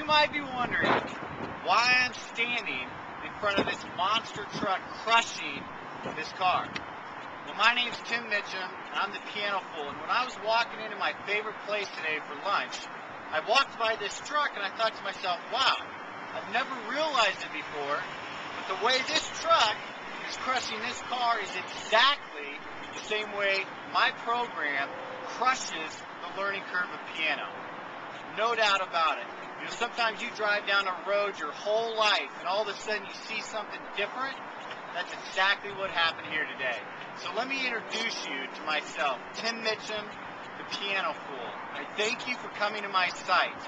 You might be wondering why I'm standing in front of this monster truck crushing this car. Well, my name's Tim Mitchum, and I'm the piano fool. And when I was walking into my favorite place today for lunch, I walked by this truck and I thought to myself, wow, I've never realized it before, but the way this truck is crushing this car is exactly the same way my program crushes the learning curve of piano. No doubt about it. You know, sometimes you drive down a road your whole life and all of a sudden you see something different. That's exactly what happened here today. So let me introduce you to myself, Tim Mitchum, the piano fool. I thank you for coming to my site.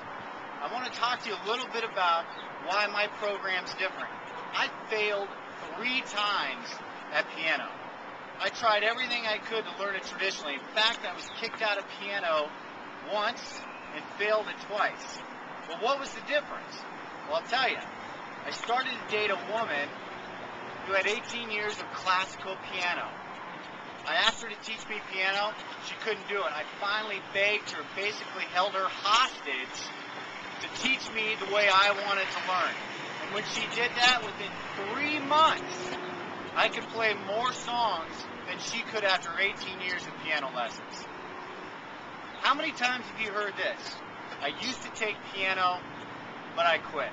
I want to talk to you a little bit about why my program's different. I failed 3 times at piano. I tried everything I could to learn it traditionally. In fact, I was kicked out of piano once and failed it twice. Well, what was the difference? Well, I'll tell you. I started to date a woman who had 18 years of classical piano. I asked her to teach me piano. She couldn't do it. I finally begged her, basically held her hostage to teach me the way I wanted to learn. And when she did that, within 3 months, I could play more songs than she could after 18 years of piano lessons. How many times have you heard this? I used to take piano, but I quit.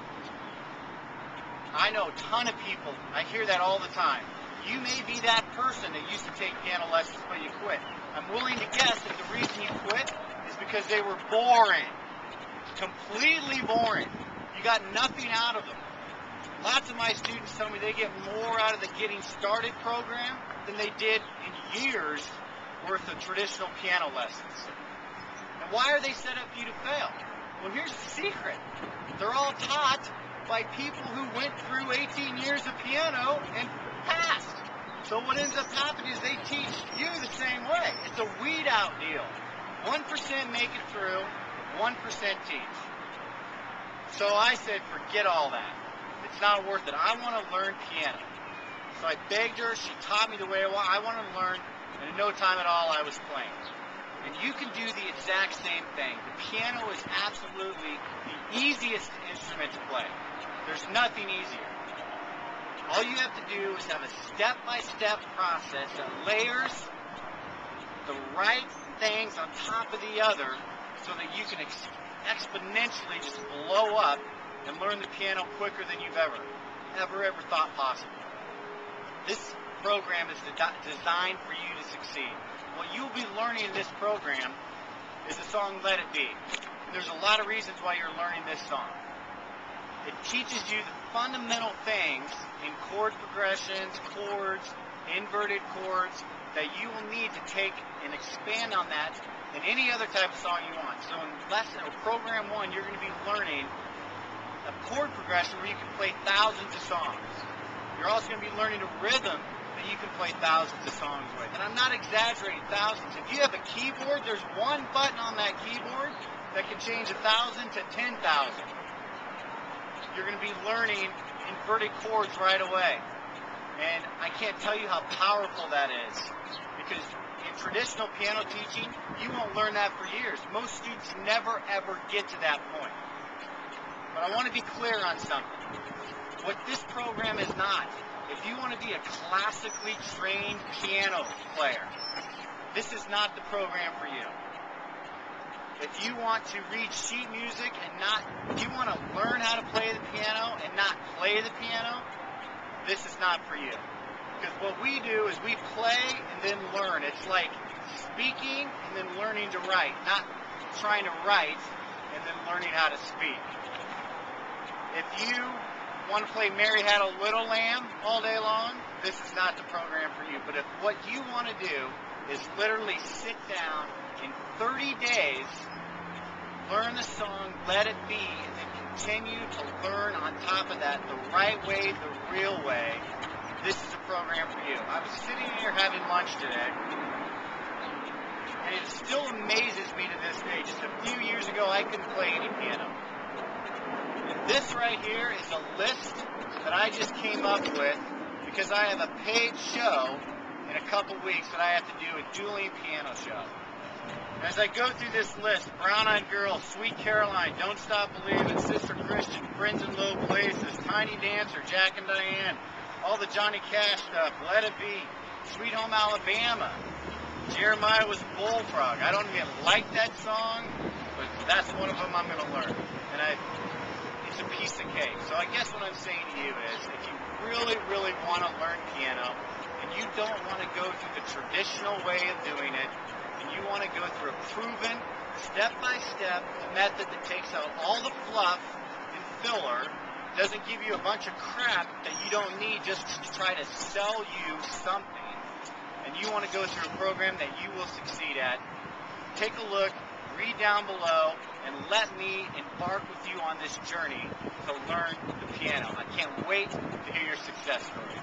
I know a ton of people, I hear that all the time. You may be that person that used to take piano lessons, but you quit. I'm willing to guess that the reason you quit is because they were boring. Completely boring. You got nothing out of them. Lots of my students tell me they get more out of the Getting Started program than they did in years worth of traditional piano lessons. And why are they set up for you to fail? Well, here's the secret. They're all taught by people who went through 18 years of piano and passed. So what ends up happening is they teach you the same way. It's a weed out deal. 1% make it through, 1% teach. So I said, forget all that. It's not worth it. I want to learn piano. So I begged her. She taught me the way I wanted to learn, and in no time at all, I was playing. And you can do the exact same thing. The piano is absolutely the easiest instrument to play. There's nothing easier. All you have to do is have a step-by-step process that layers the right things on top of the other so that you can exponentially just blow up and learn the piano quicker than you've ever thought possible. This program is designed for you to succeed. What you'll be learning in this program is the song Let It Be. And there's a lot of reasons why you're learning this song. It teaches you the fundamental things in chord progressions, chords, inverted chords that you will need to take and expand on that in any other type of song you want. So in program 1, you're going to be learning a chord progression where you can play thousands of songs. You're also going to be learning a rhythm that you can play thousands of songs with. And I'm not exaggerating, thousands. If you have a keyboard, there's one button on that keyboard that can change 1,000 to 10,000. You're going to be learning inverted chords right away. And I can't tell you how powerful that is. Because in traditional piano teaching, you won't learn that for years. Most students never ever get to that point. But I want to be clear on something. What this program is not, if you want to be a classically trained piano player, this is not the program for you. If you want to read sheet music and if you want to learn how to play the piano and not play the piano, this is not for you. Because what we do is we play and then learn. It's like speaking and then learning to write, not trying to write and then learning how to speak. If you want to play Mary Had a Little Lamb all day long, this is not the program for you. But if what you want to do is literally sit down in 30 days, learn the song Let It Be, and then continue to learn on top of that the right way, the real way, this is a program for you. I was sitting here having lunch today, and it still amazes me to this day. Just a few years ago, I couldn't play any piano. And this right here is a list that I just came up with because I have a paid show in a couple weeks that I have to do, a dueling piano show. As I go through this list, Brown Eyed Girl, Sweet Caroline, Don't Stop Believing, Sister Christian, Friends in Low Places, Tiny Dancer, Jack and Diane, all the Johnny Cash stuff, Let It Be, Sweet Home Alabama, Jeremiah Was Bullfrog. I don't even like that song, but that's one of them I'm going to learn. And it's a piece of cake. So I guess what I'm saying to you is, if you really, really want to learn piano, and you don't want to go through the traditional way of doing it, and you want to go through a proven, step-by-step method that takes out all the fluff and filler, doesn't give you a bunch of crap that you don't need just to try to sell you something, and you want to go through a program that you will succeed at, take a look, read down below, and let me embark with you on this journey to learn the piano. I can't wait to hear your success story.